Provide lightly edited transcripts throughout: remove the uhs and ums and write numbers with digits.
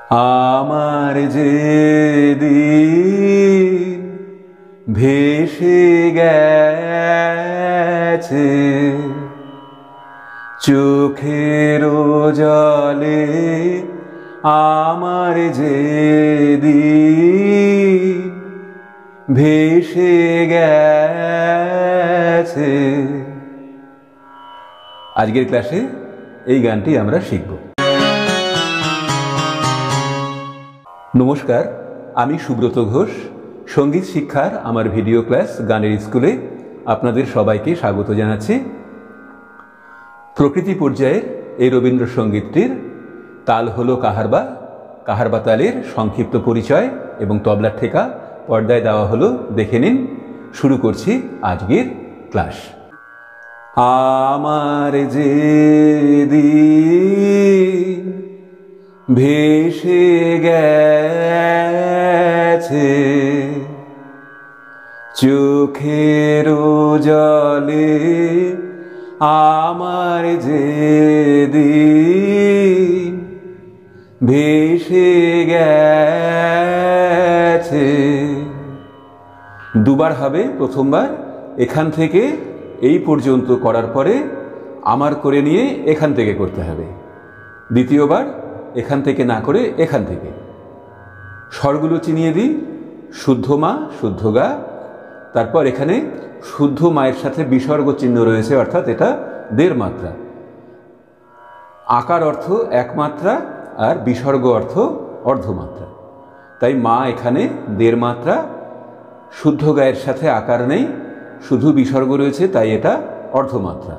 আমার যেদিন ভেসে গেছে চোখের জলে, আমার যেদিন ভেসে গেছে। আজকের ক্লাসে এই গানটি আমরা শিখব। নমস্কার, আমি সুব্রত ঘোষ। সঙ্গীত শিক্ষার আমার ভিডিও ক্লাস গানের স্কুলে আপনাদের সবাইকে স্বাগত জানাচ্ছি। প্রকৃতি পর্যায়ের এই রবীন্দ্রসঙ্গীতটির তাল হলো কাহারবা। কাহারবা তালের সংক্ষিপ্ত পরিচয় এবং তবলার ঠেকা পর্দায় দেওয়া হলো, দেখে নিন। শুরু করছি আজকের ক্লাস। আমার যেদিন ভেসে গেছে চোখের জলে, আমার যেদিন ভেসে গেছে। দুবার হবে। প্রথমবার এখান থেকে এই পর্যন্ত করার পরে আমার করে নিয়ে এখান থেকে করতে হবে। দ্বিতীয়বার এখান থেকে না করে এখান থেকে। স্বরগুলো চিনিয়ে দিই। শুদ্ধ মা, শুদ্ধ গা। তারপর এখানে শুদ্ধ মায়ের সাথে বিসর্গ চিহ্ন রয়েছে, অর্থাৎ এটা দেড় মাত্রা। আকার অর্থ এক মাত্রা আর বিসর্গ অর্থ অর্ধমাত্রা। তাই মা এখানে দেড় মাত্রা। শুদ্ধ গায়ের সাথে আকার নেই, শুধু বিসর্গ রয়েছে, তাই এটা অর্ধমাত্রা।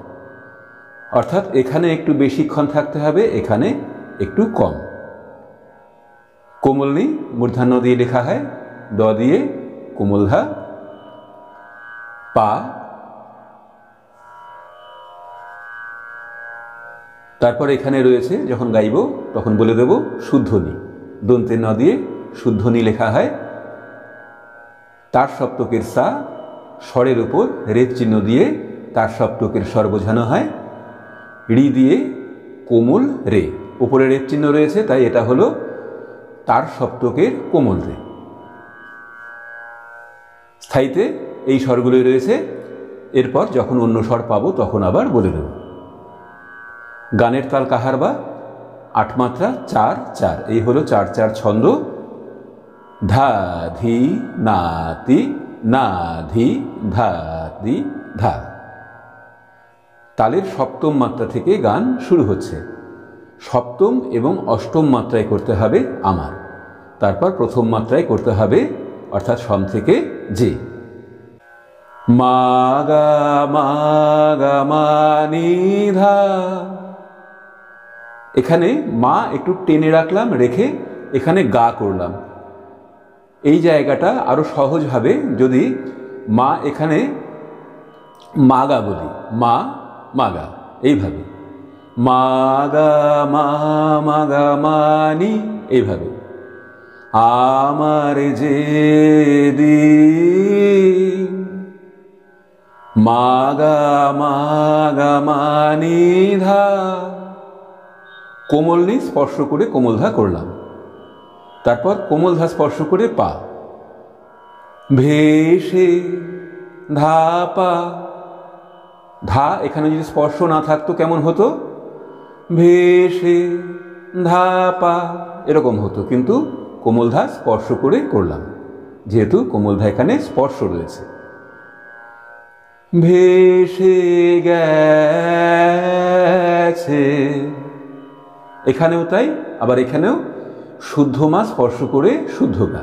অর্থাৎ এখানে একটু বেশিক্ষণ থাকতে হবে, এখানে একটু কম। কোমলনি মূর্ধন্য দিয়ে লেখা হয়, দ দিয়ে কোমলধা, পা। তারপর এখানে রয়েছে, যখন গাইব তখন বলে দেব শুদ্ধনি। দন্তে ন দিয়ে শুদ্ধনি লেখা হয়। তার সপ্তকের সা, স্বরের উপর রেফ চিহ্ন দিয়ে তার সপ্তকের স্বর বোঝানো হয়। রি দিয়ে কোমল রে, উপরে রেফ চিহ্ন রয়েছে, তাই এটা হলো তার সপ্তকের কোমল রে। স্থায়ীতে এই স্বরগুলোই রয়েছে। এরপর যখন অন্য স্বর পাবো তখন আবার বলে দেব। গানের তাল কাহারবা, আট মাত্রা, 4-4। এই হলো 4-4 ছন্দ। ধা ধি না তি, না ধি ধা দি ধা। তালের সপ্তম মাত্রা থেকে গান শুরু হচ্ছে। সপ্তম এবং অষ্টম মাত্রায় করতে হবে আমার। তারপর প্রথম মাত্রায় করতে হবে, অর্থাৎ সম থেকে যে। মা গা মা গা মা নি ধা। এখানে মা একটু টেনে রাখলাম, রেখে এখানে গা করলাম। এই জায়গাটা আরো সহজ হবে যদি মা এখানে মাগা বলি। মা মাগা, এইভাবে। মাগা মা মাগা মানি, এইভাবে। আমার যেদিন মাগা মাগা মানি ধা। কোমলনি স্পর্শ করে কোমলধা করলাম। তারপর কোমলধা স্পর্শ করে পা। ভেসে ধা পা। ধা এখানে যদি স্পর্শ না থাকতো কেমন হতো? ভেসে ধা পা, এরকম হতো। কিন্তু কোমলধা স্পর্শ করে করলাম, যেহেতু কোমলধা এখানে স্পর্শ রয়েছে। ভেসে গেছে, এখানেও তাই। আবার এখানেও শুদ্ধ মা স্পর্শ করে শুদ্ধ গা।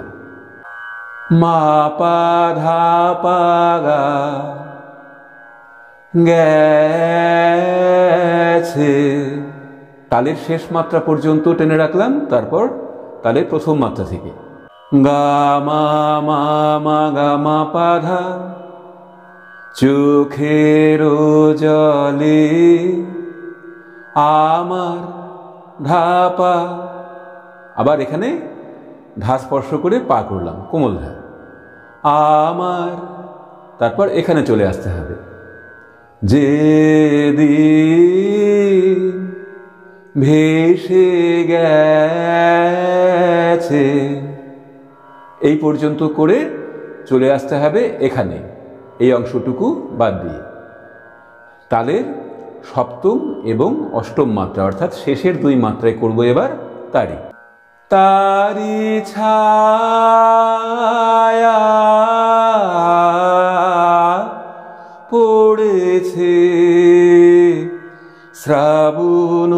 মা পা ধা পা গা গেছে। তালের শেষ মাত্রা পর্যন্ত টেনে রাখলাম। তারপর তালের প্রথম মাত্রা থেকে গা মা মা মা গা মা পা ধা। চোখের জলে আমার ধা পা। আবার এখানে ধা স্পর্শ করে পা করলাম, কোমল ধা। আমার, তারপর এখানে চলে আসতে হবে। যেদিন ভেসে গেছে। এই পর্যন্ত করে চলে আসতে হবে এখানে, এই অংশটুকু বাদ দিয়ে। তালের সপ্তম এবং অষ্টম মাত্রা অর্থাৎ শেষের দুই মাত্রায় করব এবার তারি। তারি ছায়া পড়েছে শ্রাবণ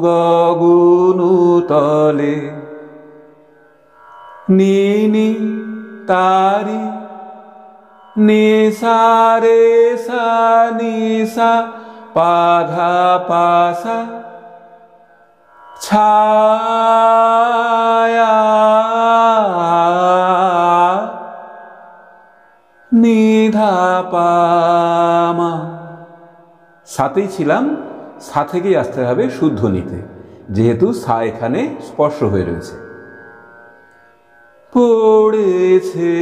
গগন তলে, নি তারি নিসা রে সা নিসা পাধা পাসা, ছায়া নিধা পামা। সাথেই ছিলাম, সা থেকেই আসতে হবে শুদ্ধ নিতে, যেহেতু সা এখানে স্পর্শ হয়ে রয়েছে। পড়েছে,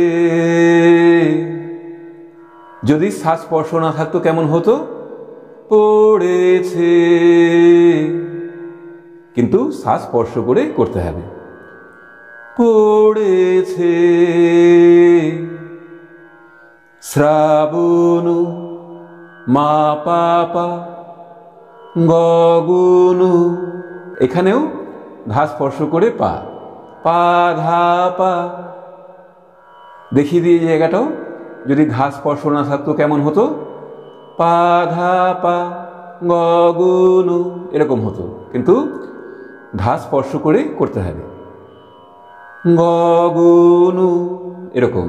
যদি সা স্পর্শ না থাকতো কেমন হতো? পড়েছে, কিন্তু সা স্পর্শ করে করতে হবে। পড়েছে শ্রাবণ মা পাপা গগন, এখানেও ধা স্পর্শ করে পা, পা ধা পা। দেখিয়ে দিয়ে জায়গাটাও, যদি ধা স্পর্শ না থাকতো কেমন হতো? পা ধা পা গগন, এরকম হতো, কিন্তু ধা স্পর্শ করে করতে হবে। গগন, এরকম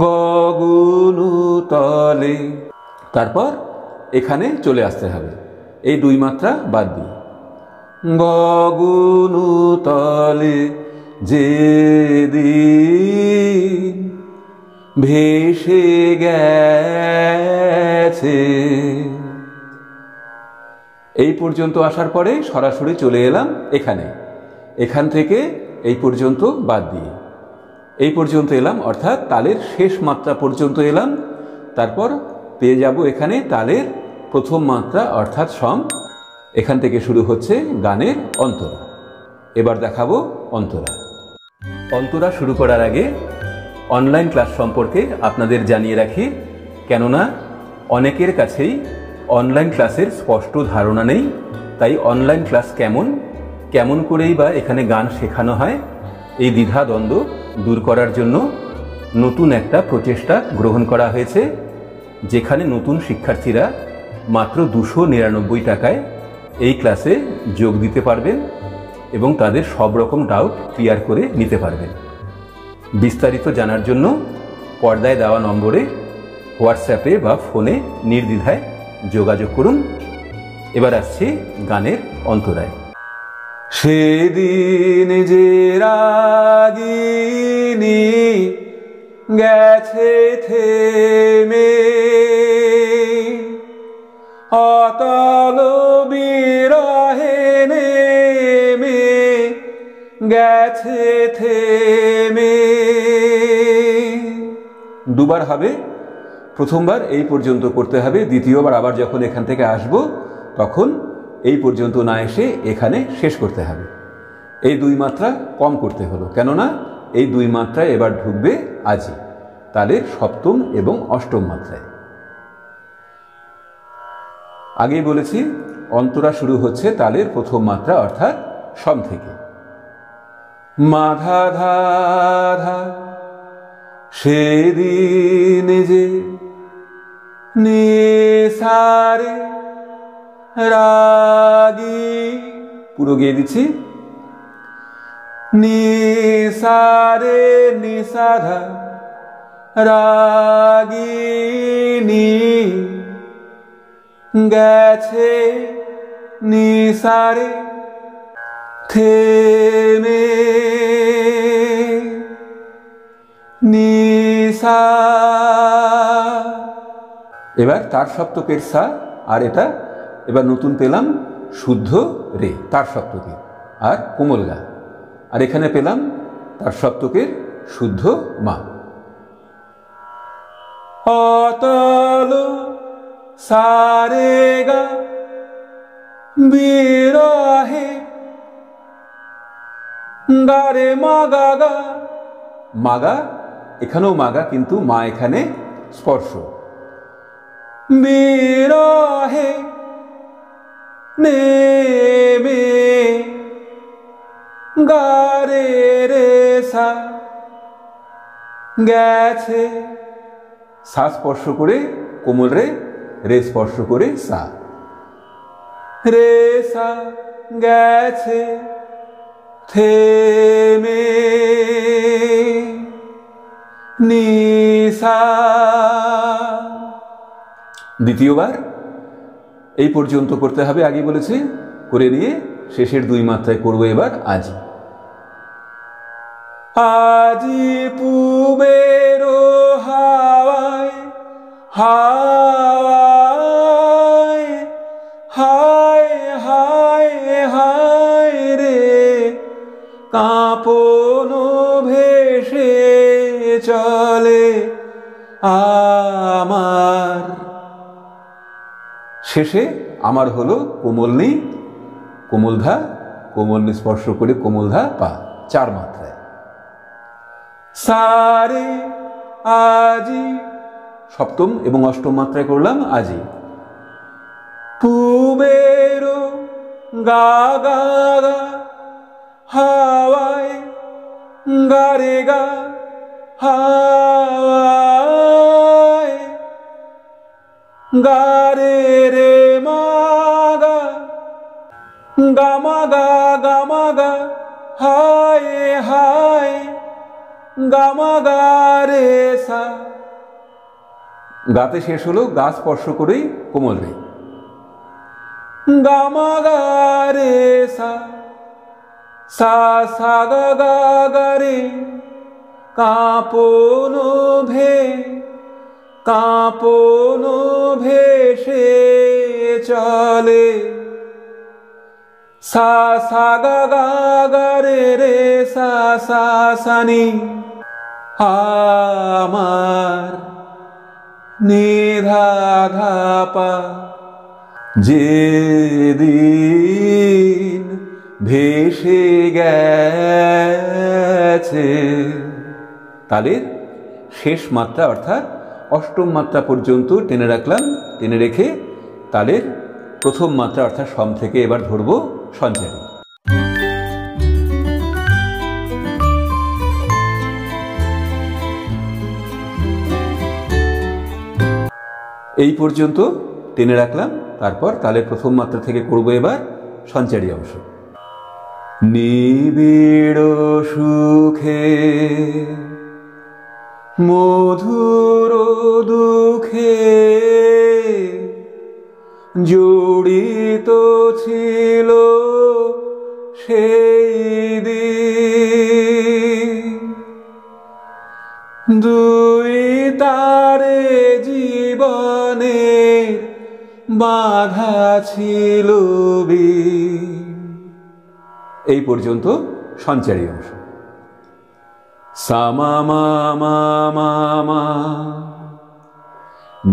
গগন তলে। তারপর এখানে চলে আসতে হবে, এই দুই মাত্রা বাদ দিয়ে। গগন তলে যেদিন ভেসে গেছে। এই পর্যন্ত আসার পরে সরাসরি চলে এলাম এখানে, এখান থেকে এই পর্যন্ত বাদ দিয়ে এই পর্যন্ত এলাম, অর্থাৎ তালের শেষ মাত্রা পর্যন্ত এলাম। তারপর পেয়ে যাব এখানে তালের প্রথম মাত্রা অর্থাৎ সম। এখান থেকে শুরু হচ্ছে গানের অন্তরা। এবার দেখাবো অন্তরা। অন্তরা শুরু করার আগে অনলাইন ক্লাস সম্পর্কে আপনাদের জানিয়ে রাখি, কেননা অনেকের কাছেই অনলাইন ক্লাসের স্পষ্ট ধারণা নেই। তাই অনলাইন ক্লাস কেমন করেই বা এখানে গান শেখানো হয়, এই দ্বিধা দ্বন্দ্ব দূর করার জন্য নতুন একটা প্রচেষ্টা গ্রহণ করা হয়েছে, যেখানে নতুন শিক্ষার্থীরা মাত্র 299 টাকায় এই ক্লাসে যোগ দিতে পারবেন এবং তাদের সব রকম ডাউট ক্লিয়ার করে নিতে পারবেন। বিস্তারিত জানার জন্য পর্দায় দেওয়া নম্বরে হোয়াটসঅ্যাপে বা ফোনে নির্দ্বিধায় যোগাযোগ করুন। এবার আসছে গানের অন্তরায়। সেদিন যে রাগিনী গেছে থেমে, অতল বিরহে নেমে গেছে থেমে। দুবার হবে, প্রথমবার এই পর্যন্ত করতে হবে, দ্বিতীয়বার আবার যখন এখান থেকে আসব তখন এই পর্যন্ত না এসে এখানে শেষ করতে হবে। এই দুই মাত্রা কম করতে হলো, কেননা এই দুই মাত্রায় এবার ঢুকবে আজি, তালের সপ্তম এবং অষ্টম মাত্রায়। আগেই বলেছি অন্তরা শুরু হচ্ছে তালের প্রথম মাত্রা অর্থাৎ সম থেকে। মাধা ধা ধা সেদিন যে নিসারে রাগী, পুরো গিয়ে দিচ্ছি, নিসারে নিসাধা রাগিনী গেছে নিসারে থেমে, নিসা। এবার তার সপ্তকের সা, আর এটা এবার নতুন পেলাম শুদ্ধ রে তার সপ্তকের আর কোমল গা, আর এখানে পেলাম তার সপ্তকের শুদ্ধ মা। অতল সারে গা বিরহে গা রে মা গা গা, মাগা, এখানেও মাগা কিন্তু মা এখানে স্পর্শ। বিরহে নেমে গা রে রে সা, গেছে, সা স্পর্শ করে কোমল রে, রে স্পর্শ করে সা, রে সা গেছে থেমে নিসা। দ্বিতীয়বার এই পর্যন্ত করতে হবে, আগে বলেছি, করে নিয়ে শেষের 2 মাত্রায় করবো এবার আজি। আজি পুবের হাওয়ায় হাওয়ায় হায় হায় হায় রে, কাঁপন ভেসে চলে আমার। শেষে আমার হলো কোমলনি, কোমলধা, কোমলনি স্পর্শ করে কোমলধা পা, 4 মাত্রায়। সারে আজি, সপ্তম এবং অষ্টম মাত্রায় করলাম আজি। পুবের গা গা গা, হাওয়ায় গা রে গা, হাওয়ায় গা রে রে মা গা, গা মা গা, গা মা গা, হায় হায় গা মা গা রে সা। গাতে শেষ হলো, গা স্পর্শ করেই কোমল রে, গা মা গা রে সা, সা সা গা গা গা রে, কাঁপন ভে, কাঁপন ভেসে চলে, সা সা গা গা গা রে রে সা সা সানি। আমার নিধা ধা পা, যেদিন ভেসে গেছে। তালের শেষ মাত্রা অর্থাৎ অষ্টম মাত্রা পর্যন্ত টেনে রাখলাম, টেনে রেখে তালের প্রথম মাত্রা অর্থাৎ সম থেকে এবার ধরব সঞ্চারী। এই পর্যন্ত টেনে রাখলাম, তারপর তালের প্রথম মাত্রা থেকে করব এবার সঞ্চারী অংশ। নিবিড় সুখে মধুর দুঃখে জড়িত ছিল সেই দিন, দুই তারে জীবনে বাধা ছিল বিন। এই পর্যন্ত সঞ্চারী অংশ। সামা মা মা মা মা,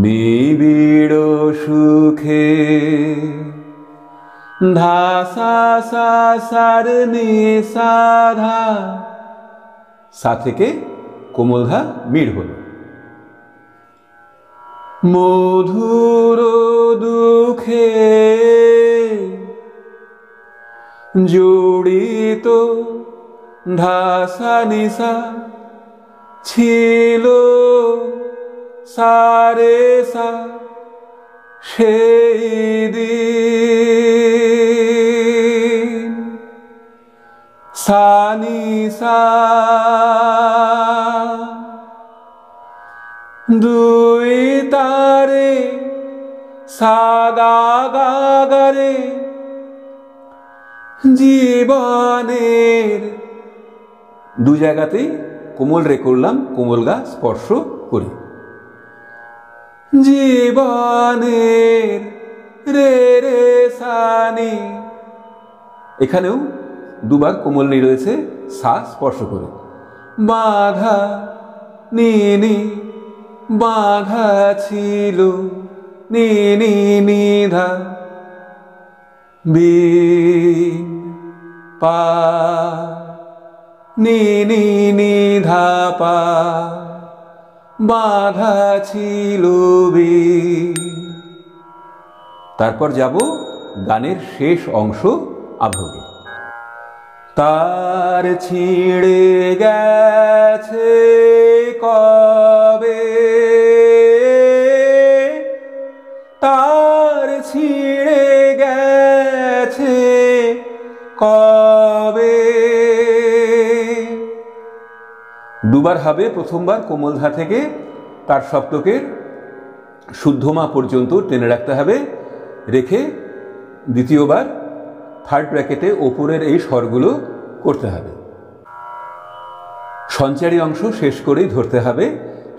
নিবিড় সুখে ধা সা সা সার নি সা ধা, সা থেকে কোমল ধা মিড় হল। মধুর দুঃখে জড়িত ধা সা নি সা ছিল সারে সা সেই দিন, সা নি সা দুই তারে সা গা গা গা রে, জীবনের 2 জায়গাতেই কোমল রে করলাম, কোমল গা স্পর্শ করে। জীবনের রে রে সানি, এখানেও 2 বার কোমল নি রয়েছে, সা স্পর্শ করে। বাধা নি নি, বাধা ছিল নি নি নিধা, বিন পা নি নি নি ধা পা বাঁধা ছিল বীর। তারপর যাব গানের শেষ অংশ আভোগে। তার ছিঁড়ে গেছে কবে, তার ছিঁড়ে গেছে কবে। দুবার হবে, প্রথমবার কোমল ধা থেকে তার সপ্তকের শুদ্ধমা পর্যন্ত টেনে রাখতে হবে, রেখে দ্বিতীয়বার থার্ড ব্র্যাকেটে ওপরের এই স্বরগুলো করতে হবে। সঞ্চারী অংশ শেষ করেই ধরতে হবে।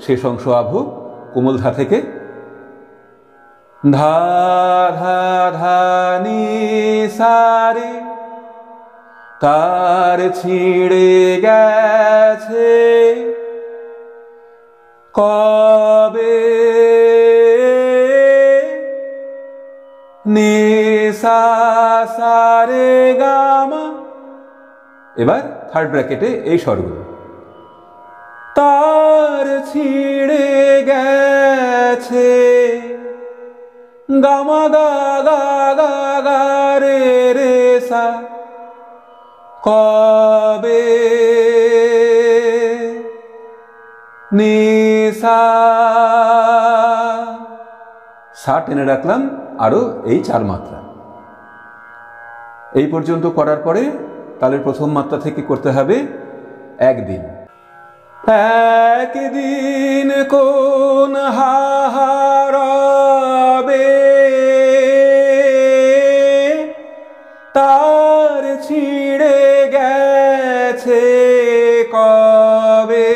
শেষ অংশ আভোগ কোমল ধা থেকে ধা ধা ধা নি সা রে, তার ছিঁড়ে গেছে কবে, নি সা সা রে গা মা। এবার থার্ড ব্র্যাকেটে এই স্বরগুলো। তার ছিঁড়ে গেছে গা মা গা গা গা গা রে রে সা কবে, নি সা সা টেনে রাখলাম আরো এই 4 মাত্রা। এই পর্যন্ত করার পরে তালের প্রথম মাত্রা থেকে করতে হবে একদিন। একদিন কোন হাহারবে, তার ছিঁড়ে গেছে কবে,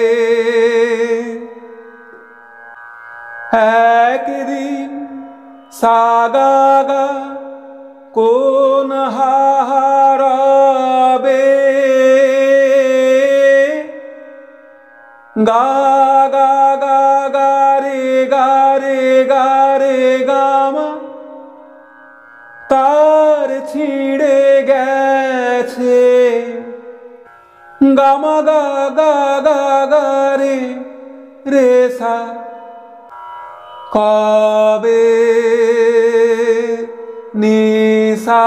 একদিন সা গা গা কোন হাহারবে, গা গা গা গা রে গা রে গা রে গা মা, তার ছিঁড়ে গেছে গা মা গা গা গা গা রে রে সা কবে, নি সা।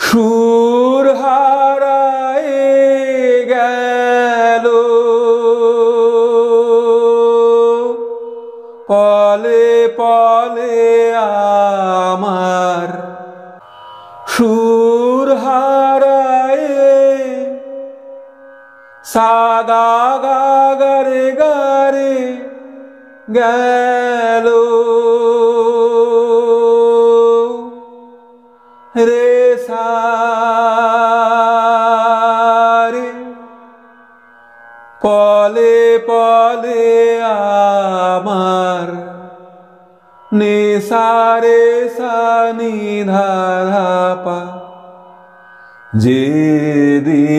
সুর হারায়ে গেল পলে পলে আমার, সুর হারায়ে সা গা গা গা রে গা রে গেল রে সা রে, পলে পলে আমার, নি সা রে সা নি ধা ধা পা। যেদিন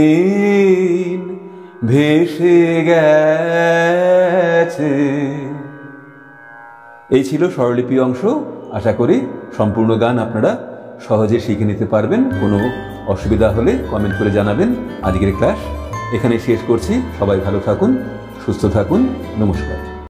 ভেসে গেছে। এই ছিল স্বরলিপি অংশ। আশা করি সম্পূর্ণ গান আপনারা সহজে শিখে নিতে পারবেন। কোনো অসুবিধা হলে কমেন্ট করে জানাবেন। আজকের ক্লাস এখানে শেষ করছি। সবাই ভালো থাকুন, সুস্থ থাকুন। নমস্কার।